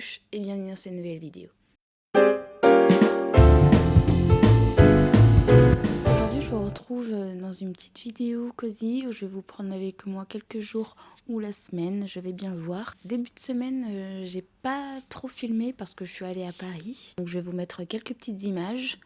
Luche et bienvenue dans cette nouvelle vidéo. Aujourd'hui je vous retrouve dans une petite vidéo cosy où je vais vous prendre avec moi quelques jours ou la semaine, je vais bien voir. Début de semaine, j'ai pas trop filmé parce que je suis allée à Paris. Donc je vais vous mettre quelques petites images.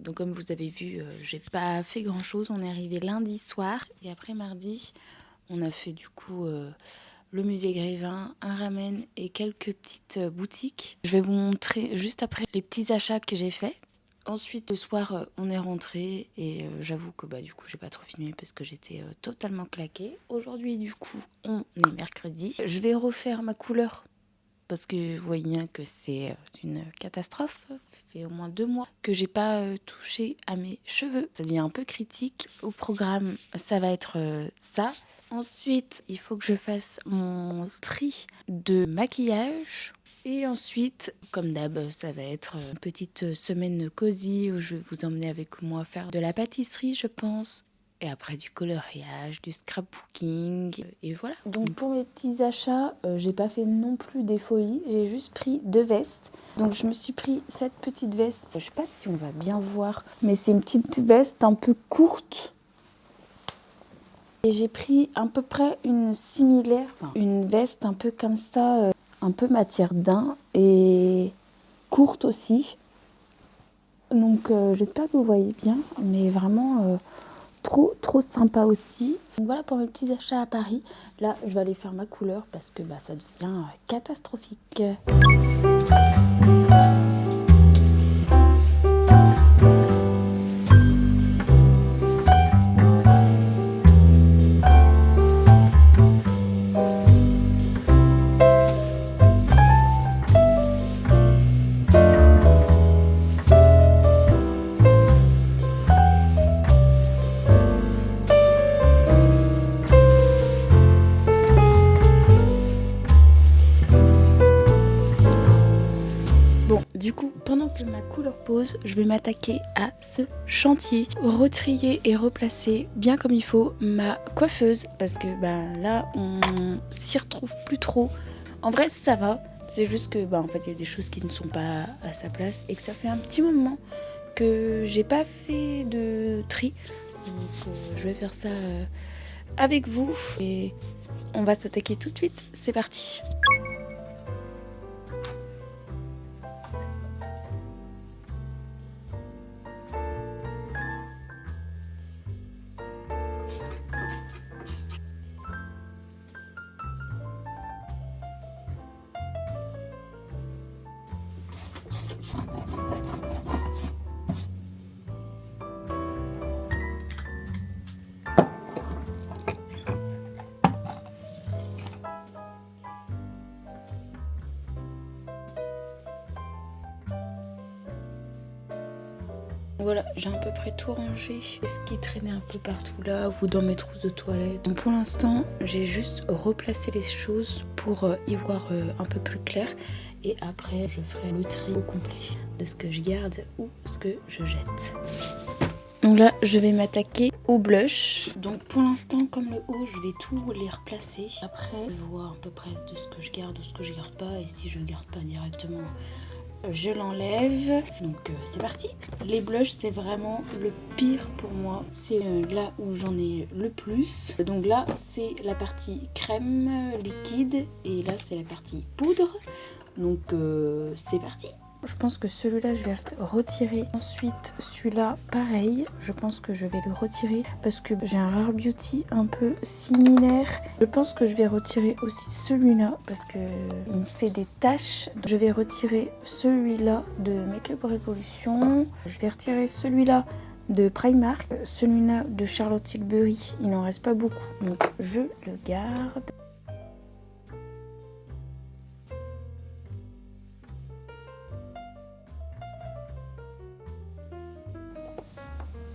Donc comme vous avez vu, j'ai pas fait grand chose. On est arrivé lundi soir et après mardi, on a fait du coup le musée Grévin, un ramen et quelques petites boutiques. Je vais vous montrer juste après les petits achats que j'ai faits. Ensuite, le soir, on est rentré et j'avoue que du coup, j'ai pas trop filmé parce que j'étais totalement claquée. Aujourd'hui, du coup, on est mercredi. Je vais refaire ma couleur parce que vous voyez bien que c'est une catastrophe. Ça fait au moins 2 mois que j'ai pas touché à mes cheveux. Ça devient un peu critique. Au programme, ça va être ça. Ensuite, il faut que je fasse mon tri de maquillage. Et ensuite, comme d'hab, ça va être une petite semaine cosy où je vais vous emmener avec moi faire de la pâtisserie, je pense. Et après du coloriage, du scrapbooking, et voilà. Donc pour mes petits achats, j'ai pas fait non plus des folies, j'ai juste pris 2 vestes. Donc je me suis pris cette petite veste, je sais pas si on va bien voir, mais c'est une petite veste un peu courte. Et j'ai pris à peu près une similaire, une veste un peu comme ça, un peu matière daim et courte aussi. Donc j'espère que vous voyez bien, mais vraiment... trop sympa aussi. Donc voilà pour mes petits achats à Paris. Là je vais aller faire ma couleur parce que ça devient catastrophique. Du coup, pendant que ma couleur pose, je vais m'attaquer à ce chantier. Retrier et replacer bien comme il faut ma coiffeuse. Parce que là, on s'y retrouve plus trop. En vrai, ça va. C'est juste que en fait, il y a des choses qui ne sont pas à sa place. Et que ça fait un petit moment que j'ai pas fait de tri. Donc, je vais faire ça avec vous. Et on va s'attaquer tout de suite. C'est parti. Voilà, j'ai à peu près tout rangé. Ce qui traînait un peu partout là ou dans mes trousses de toilette. Donc pour l'instant, j'ai juste replacé les choses pour y voir un peu plus clair. Et après, je ferai le tri au complet de ce que je garde ou ce que je jette. Donc là, je vais m'attaquer au blush. Donc pour l'instant, comme le haut, je vais tout les replacer. Après, je vois à peu près de ce que je garde ou ce que je garde pas. Et si je garde pas directement, je l'enlève. Donc c'est parti. Les blushs, c'est vraiment le pire pour moi. C'est là où j'en ai le plus. Donc là, c'est la partie crème liquide. Et là, c'est la partie poudre. Donc c'est parti. Je pense que celui-là, je vais le retirer. Ensuite, celui-là, pareil. Je pense que je vais le retirer parce que j'ai un Rare Beauty un peu similaire. Je pense que je vais retirer aussi celui-là parce que il me fait des taches. Donc, je vais retirer celui-là de Make-up Revolution. Je vais retirer celui-là de Primark. Celui-là de Charlotte Tilbury, il n'en reste pas beaucoup. Donc, je le garde.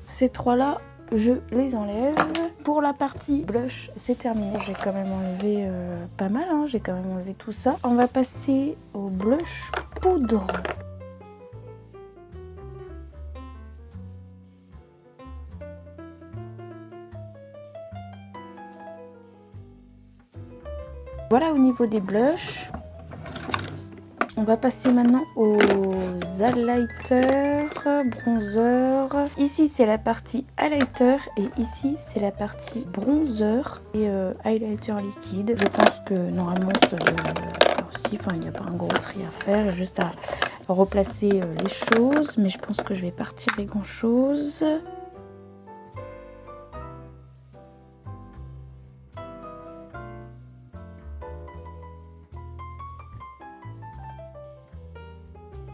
Ces trois-là, je les enlève. Pour la partie blush, c'est terminé. J'ai quand même enlevé pas mal, hein. J'ai quand même enlevé tout ça. On va passer au blush poudre. Voilà au niveau des blushs. On va passer maintenant aux highlighters, bronzers. Ici, c'est la partie highlighter et ici, c'est la partie bronzer et highlighter liquide. Je pense que normalement, ça doit aussi, enfin, il n'y a pas un gros tri à faire, juste à replacer les choses. Mais je pense que je vais pas retirer grand-chose.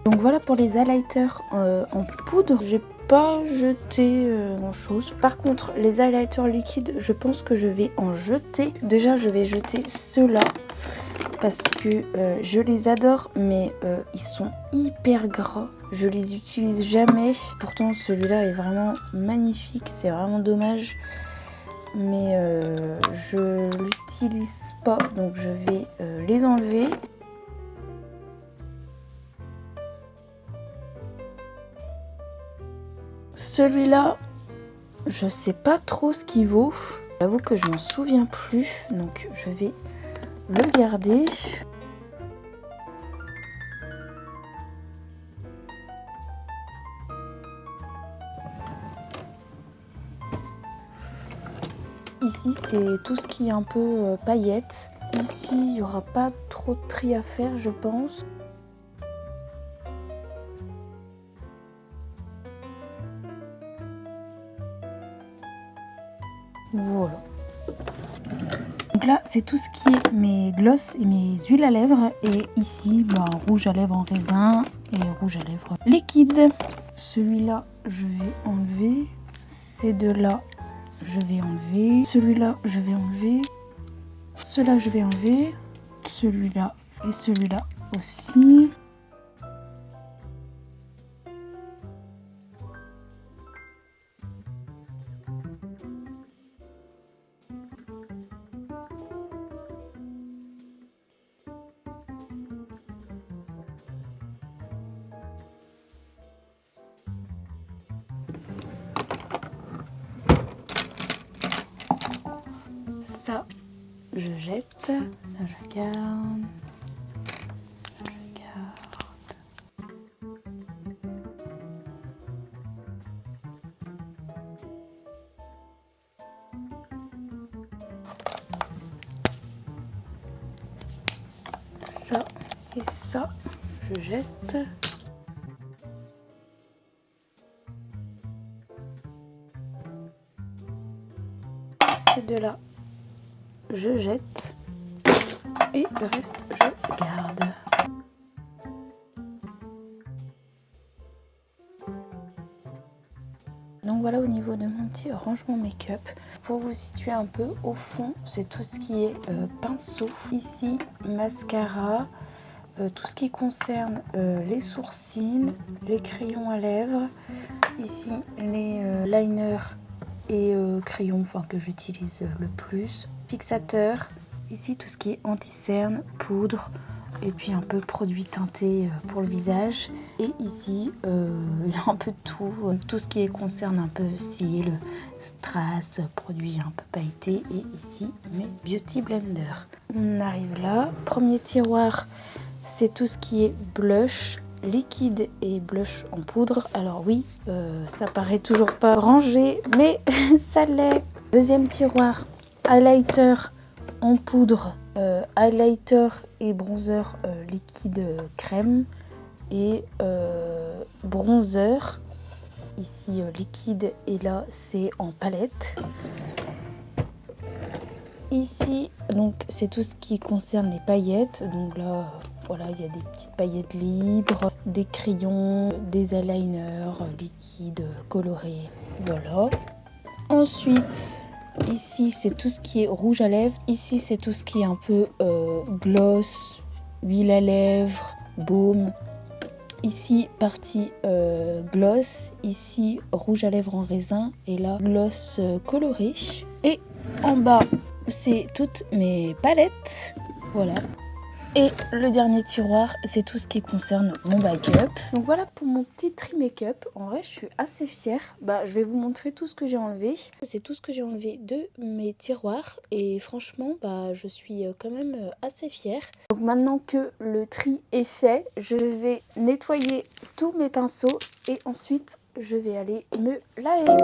Donc voilà pour les highlighters en poudre. J'ai pas jeté grand chose. Par contre, les highlighters liquides, je pense que je vais en jeter. Déjà, je vais jeter ceux-là parce que je les adore, mais ils sont hyper gras. Je les utilise jamais. Pourtant, celui-là est vraiment magnifique. C'est vraiment dommage. Mais je l'utilise pas, donc je vais les enlever. Celui-là, je sais pas trop ce qu'il vaut. J'avoue que je m'en souviens plus, donc je vais le garder. Ici, c'est tout ce qui est un peu paillettes. Ici, il n'y aura pas trop de tri à faire, je pense. Voilà. Donc là, c'est tout ce qui est mes glosses et mes huiles à lèvres. Et ici, bah, rouge à lèvres en raisin et rouge à lèvres liquide. Celui-là, je vais enlever. Ces deux-là, je vais enlever. Celui-là, je vais enlever. Ceux-là, je vais enlever. Celui-là et celui-là aussi. Ça, je jette. Ça, je garde. Ça, je garde. Ça et ça, je jette. Ces deux-là, je jette. Et le reste, je garde. Donc voilà au niveau de mon petit rangement make-up. Pour vous situer un peu, au fond, c'est tout ce qui est pinceau. Ici, mascara. Tout ce qui concerne les sourcils, les crayons à lèvres. Ici, les liners et crayons que j'utilise le plus. Fixateur. Ici, tout ce qui est anti-cerne, poudre et puis un peu produit teinté pour le visage. Et ici, il y a un peu de tout. Tout ce qui concerne un peu cils, strass, produits un peu pailletés. Et ici, mes Beauty Blender. On arrive là. Premier tiroir, c'est tout ce qui est blush liquide et blush en poudre. Alors oui, ça paraît toujours pas rangé, mais ça l'est. Deuxième tiroir, highlighter en poudre, highlighter et bronzer liquide crème. et bronzer. Ici liquide et là c'est en palette. Ici donc c'est tout ce qui concerne les paillettes. Donc là voilà, il y a des petites paillettes libres, des crayons, des eyeliners liquides colorés. Voilà. Ensuite ici c'est tout ce qui est rouge à lèvres. Ici c'est tout ce qui est un peu gloss, huile à lèvres, baume. Ici partie gloss, ici rouge à lèvres en raisin et là gloss coloré. Et en bas c'est toutes mes palettes, voilà. Et le dernier tiroir, c'est tout ce qui concerne mon make-up. Donc voilà pour mon petit tri make-up. En vrai, je suis assez fière. Je vais vous montrer tout ce que j'ai enlevé. C'est tout ce que j'ai enlevé de mes tiroirs. Et franchement, je suis quand même assez fière. Donc maintenant que le tri est fait, je vais nettoyer tous mes pinceaux. Et ensuite, je vais aller me laver.